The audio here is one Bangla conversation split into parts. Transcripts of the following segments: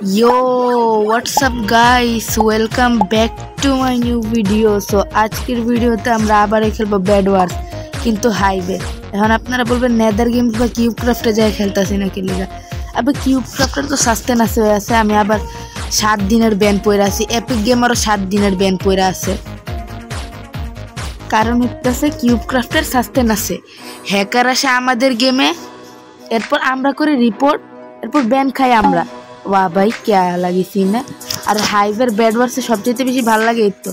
Yo, what's up guys? Welcome back to my new video. So আজকের ভিডিওতে আমরা আবার খেলবো ব্যাড ওয়ার্স কিন্তু হাইবে। এখন আপনারা বলবেন নেদার গেমস বা কিউব ক্রাফটে যাই খেলতাছি নাকি লিগা। আবে কিউব ক্রাফটের তো সাসটেন্স হয়ে আছে, আমি আবার 7 দিনের ব্যান পড়ে আছি। এপিক গেমারও 7 দিনের ব্যান পড়ে আছে, কারণ হচ্ছে কিউব ক্রাফটের সাসটেন্স আছে। হ্যাকার আসে আমাদের গেমে, এরপর আমরা করে রিপোর্ট, এরপর ব্যান খাই আমরা। वाह भाई क्या लगी सीन है। और हाइवेर बेड वार्स सबचेয়ে বেশি ভালো লাগে এই তো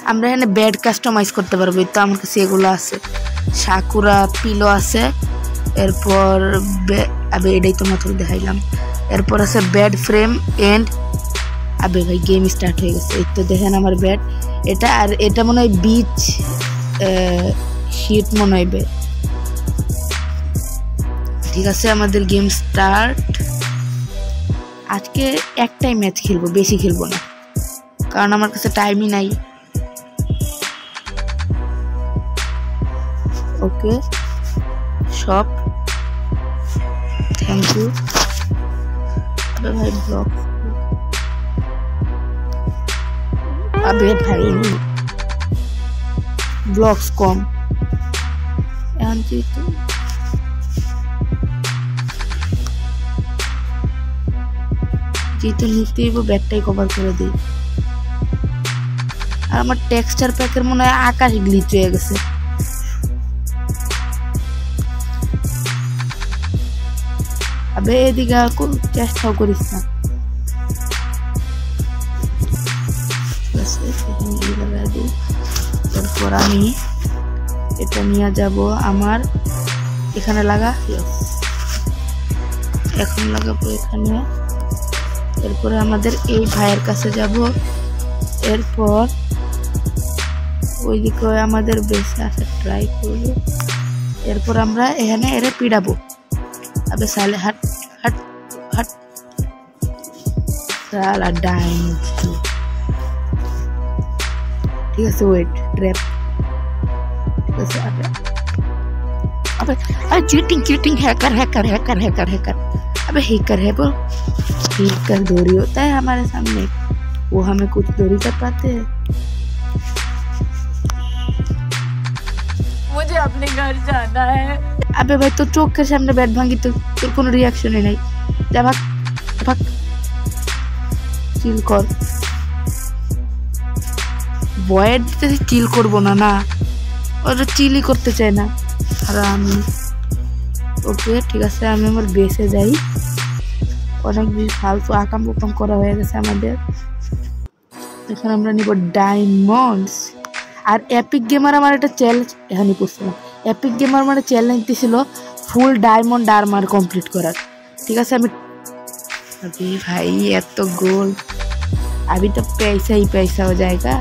আমরা এখানে বেড কাস্টমাইজ করতে পারবো। এই তো আমার কাছে এগুলো আছে, সাকুরা পিলো আছে, এরপর আবে এটাই তো মাত্র দেখাইলাম। এরপর আছে বেড ফ্রেম এন্ড আবে ভাই গেম স্টার্ট হয়ে গেছে। এই তো দেখেন আমার বেড এটা, আর এটা মনে হয় বিচ শীট মনে হইবে। ঠিক আছে, আমাদের গেম স্টার্ট। আজকে একটাই ম্যাচ খেলবো, বেশি খেলবো না, কারণ আমার কাছে টাইমই নাই। ওকে সব থ্যাংক ইউ ভাই। ব্লগ আবে ভাই ব্লগস কম এখন যেহেতু যেহেতু নিতেই ব্যাগটাই কভার করে দিই। আর আমার টেক্সচার প্যাকের মনে হয় আকাশ গ্লিচ হয়ে গেছে। আবে এদিকে চেষ্টাও করিস না। তারপর আমি এটা নিয়ে যাব আমার এখানে লাগা, এখন লাগাবো এখানে। এরপরে আমাদের এই ভাইয়ের কাছে যাব, এরপর ওইদিকে আমাদের বেশি আসা ট্রাই করবো। এরপর আমরা এখানে এরে পিড়াবো। আবে সালে হাট হাট হাট সালা ডাইন। ঠিক আছে ওয়েট ট্র্যাপ। ঠিক আছে আবে আবে cheating cheating hacker hacker hacker hacker hacker अबे हैकर है वो। हैकर दोरी होता है हमारे सामने, वो हमें कुछ दोरी कर पाते हैं। मुझे अपने घर जाना है। अबे भाई तो चौक के सामने बैठ भांगी तो কোনো রিয়াকশন নাই। যা ভাগ ভাগ, চিল কর। বয়েড দিতে চিল করবো না, না ওরা চিলই করতে চায় না। আর আমি ওকে ঠিক আছে, আমি আমার বেসে যাই। অনেক বেশি ফালতু আকাম বোকাম করা হয়ে গেছে আমাদের। এখন আমরা নিব ডায়মন্ডস। আর এপিক গেমার আমার একটা চ্যালেঞ্জ এখানে পড়ছিলাম। এপিক গেমার মানে চ্যালেঞ্জ দিছিল ফুল ডায়মন্ড আর্মার কমপ্লিট করার। ঠিক আছে, আমি ভাই এত গোল अभी तो पैसा ही पैसा हो जाएगा।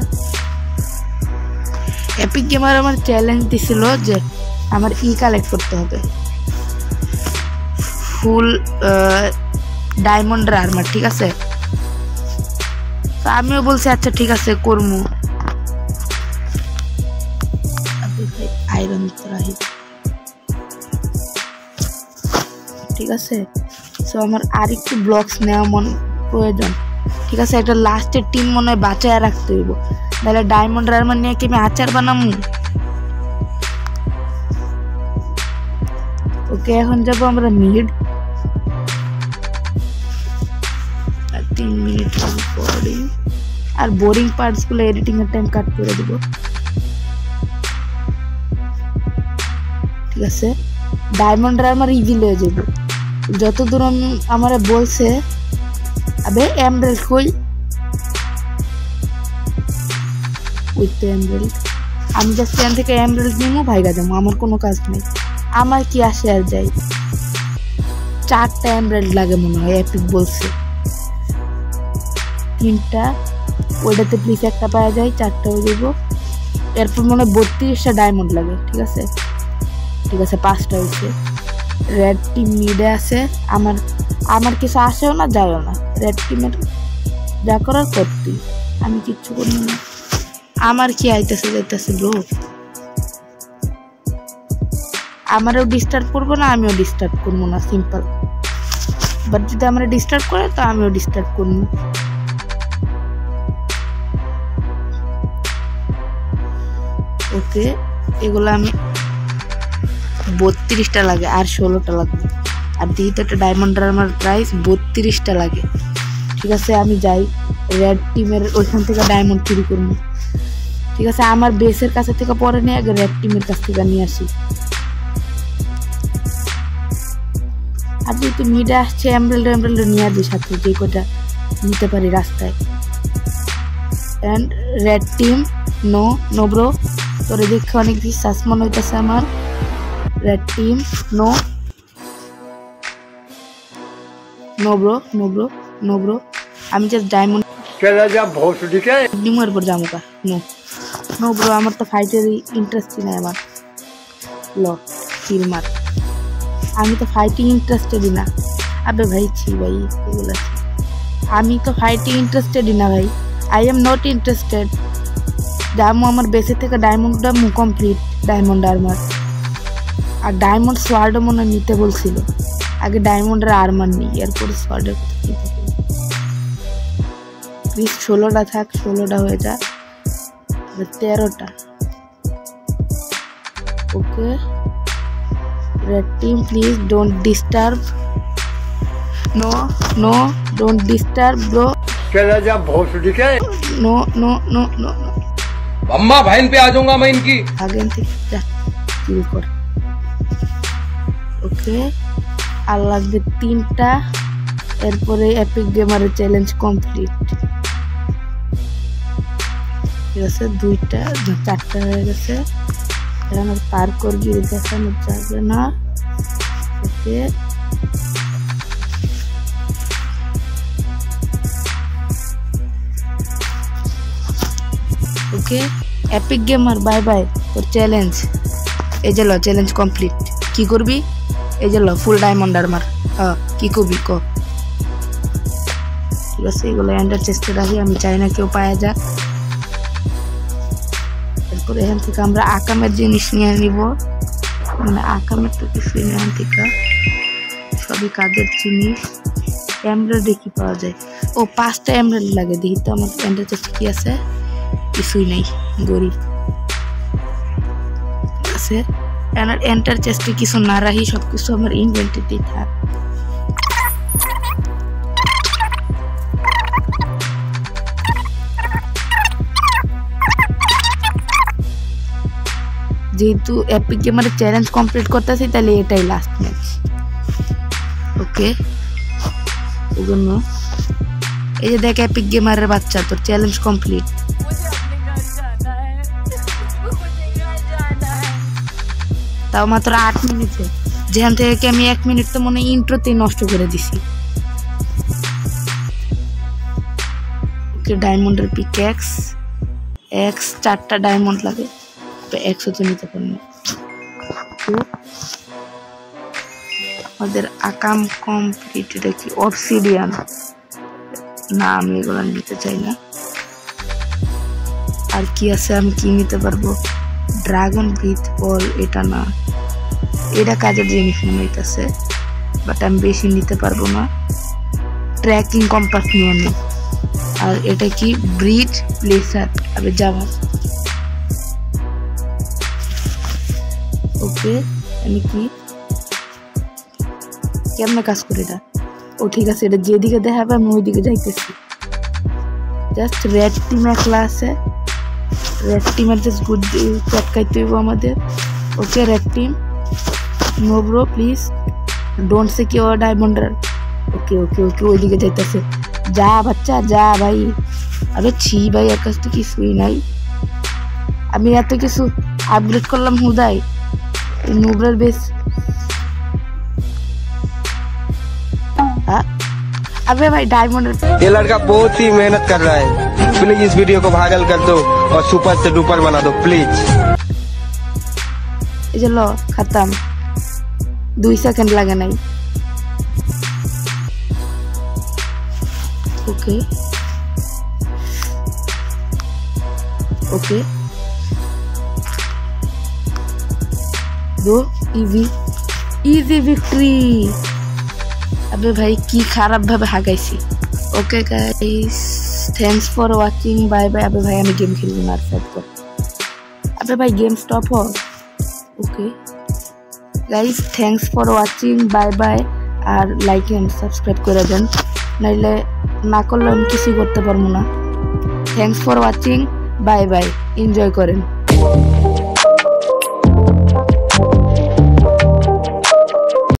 এপিক গেমার আমার চ্যালেঞ্জ দিছিল যে আমার কালেক্ট করতে হবে ফুল ডায়মন্ডের আর্মার। ঠিক আছে, তো আমিও বলছি আচ্ছা ঠিক আছে করমু। আয়রন ঠিক আছে, সো আমার আর একটু ব্লকস নেওয়া প্রয়োজন। ঠিক আছে, একটা লাস্টের টিম মনে হয় বাঁচায় রাখতে হইব, তাহলে ডায়মন্ড আর্মার নিয়ে কি আমি আচার বানামু। ওকে এখন যাবো আমরা মিড। 3 মিনিট পরে আর বোরিং পার্টস গুলো এডিটিং এর টাইম কাট করে দিব। ঠিক আছে, ডায়মন্ড আর্মার রিভিল হয়ে যাবে যতদূর আমারে বলছে। আবে এমরাল্ড কই? ওই তো এমরাল্ড। আমি জাস্ট এখান থেকে এমরাল্ড নিমু, ভাইগা যাবো, আমার কোনো কাজ নেই। আমার কি আসে আর যাই। 4টা এমরাল্ড লাগে মনে হয়, এপিক বলছে 3টা। ওইটাতে প্লিজ একটা পাওয়া যায়, 4টা হয়ে যাবো। এরপর মনে হয় 32টা ডায়মন্ড লাগে। ঠিক আছে ঠিক আছে, 5টা হয়েছে। রেড টিম মিডে আছে, আমার কিছু আসেও না যায়ও না। রেড টিমের যা করার করতেই, আমি কিচ্ছু করি না। আমার কি আইতেছে যাইতেছে ব্রো, আমারও ডিস্টার্ব করবো না, আমিও ডিস্টার্ব করবো না। সিম্পল বাট যদি আমরা ডিস্টার্ব করে তো আমিও ডিস্টার্ব করব। ওকে, এগুলো আমি 32টা লাগে আর 16টা লাগবে। আর যেহেতু একটা ডায়মন্ডের আমার প্রাইস 32টা লাগে। ঠিক আছে, আমি যাই রেড টিমের ওইখান থেকে ডায়মন্ড চুরি করবো। ঠিক আছে, আমার বেসের কাছে থেকে পরে নিয়ে আগে রেড টিমের কাছ থেকে নিয়ে আসি। আর যেহেতু মিডে আসছে এমব্রেল্ড নিয়ে আসি সাথে, যে কটা নিতে পারি রাস্তায়। And red team no bro, তোরে দেখে অনেক বিশ্বাস মনে হইতেছে আমার। রেড টিম নো ব্রো, আমি জাস্ট ডায়মন্ড ডিমের পর যাবো কা। নো ব্রো, আমার তো ফাইটের ইন্টারেস্টই নাই। আমার ল কিল মার, আমি তো ফাইটিং ইন্টারেস্টেডই না। আবে ভাই ছি ভাই, এগুলো আমি তো ফাইটিং ইন্টারেস্টেডই না ভাই। I am not interested. যাবো আমার বেসে থেকে ডায়মন্ডটা কমপ্লিট, ডায়মন্ড আর্মার আর ডায়মন্ড সোয়ার্ডও মনে নিতে বলছিল। আগে ডায়মন্ডের আর্মার নিই, এরপরে সোয়ার্ডের প্লিজ 16টা থাক, 16টা হয়ে যা, 13টা। ওকে, red team please don't disturb. No don't disturb bro. चला जा भोसड़ी के। No अम्मा बहन पे आ जाऊंगा मैं इनकी। आगे जा किल कर। ওকে, আর লাগবে 3টা, এরপরে এপিক গেমারের চ্যালেঞ্জ কমপ্লিট। ঠিক আছে, 2টা 4টা হয়ে গেছে। আমার পার্কর গিয়ে দেখানো যাবে না। ওকে, ওকে এপিক গেমার বাই বাই, তোর চ্যালেঞ্জ এই যে ল, চ্যালেঞ্জ কমপ্লিট। কি করবি? এই যে ল ফুল ডায়মন্ড আর্মার। কি করবি ক? ঠিক আছে, এগুলো এন্ডার চেষ্টা রাখি, আমি চাই না কেউ পাওয়া যাক। এরপর এখান থেকে আমরা আকামের জিনিস নিয়ে নিব, মানে আকামের তো কিছু এখান থেকে সবই কাজের জিনিস। এমব্রয়েড কি পাওয়া যায়? ও 5টা এমব্রয়েড লাগে। দেখি তো আমার এন্ডার চেষ্টা কি আছে, কিছুই নেই, গরিব আছে। এন্টার চেষ্টা কিছু না রাখি, সবকিছু আমার ইনভেন্টরিতেই থাক। যেহেতু এপিক গেমারের চ্যালেঞ্জ কমপ্লিট করতেছি, তাহলে এটাই লাস্ট ম্যাচ। ওকে, ওজন্য এই যে দেখ এপিক গেমারের বাচ্চা, তোর চ্যালেঞ্জ কমপ্লিট। তাও মাত্র 8 মিনিটে, যেখান থেকে আমি 1 মিনিট তো মনে ইন্ট্রোতেই নষ্ট করে দিছি। ওকে, ডায়মন্ডের পিক্যাক্স 4টা ডায়মন্ড লাগে, তো 100 তো নিতে পারবো। আমাদের আকাম কমপ্লিট। এটা কি অবসিডিয়ান? না, আমি এগুলো নিতে চাই না। আর কি আছে, আমি কি নিতে পারবো? ড্রাগন ব্রিথ বল, এটা না, এটা কাজের জিনিস মনে হইতেছে, বাট আমি বেশি নিতে পারবো না। ট্র্যাকিং কম্পাস নিয়ে নিই। আর এটা কি? ব্রিজ প্লেসার, আবে যাবা। ওকে, আমি কি কেমনে কাজ করি এটা? ও ঠিক আছে, এটা যেদিকে দেখাবে আমি ওইদিকে যাইতেছি। জাস্ট রেড টিম একলা আছে, রেড টিমের জাস্ট গুড চটকাইতে হইব আমাদের। Okay, red team no bro please don't secure ডায়মন্ডার। ওকে ওকে ওকে, ওইদিকে যাইতেছে। যা বাচ্চা যা ভাই। আরে ছি ভাই, এর কাছ থেকে কিছুই নাই। আমি এত কিছু আপগ্রেড করলাম হুদাই, নুবরার বেস। अबे भाई डायमंड, ये लड़का बहुत ही मेहनत कर रहा है। प्लीज इस वीडियो को वायरल कर दो और सुपर से डुपर बना दो प्लीज। चलो खत्म, 2 सेकंड लगे नहीं। ओके ओके, दो इजी विक्ट्री। আবে ভাই কি খারাপ ভাবে হাগাইছি। Okay guys, thanks for watching, bye bye. আবে ভাই আমি গেম খেলবো না, আর সাইড কর। আবে ভাই গেম স্টপ হ। Okay guys, thanks for watching, bye bye. আর লাইক এন্ড সাবস্ক্রাইব করে দেন, নাইলে না করলে আমি কিছুই করতে পারবো না। Thanks for watching, bye by. Enjoy করেন।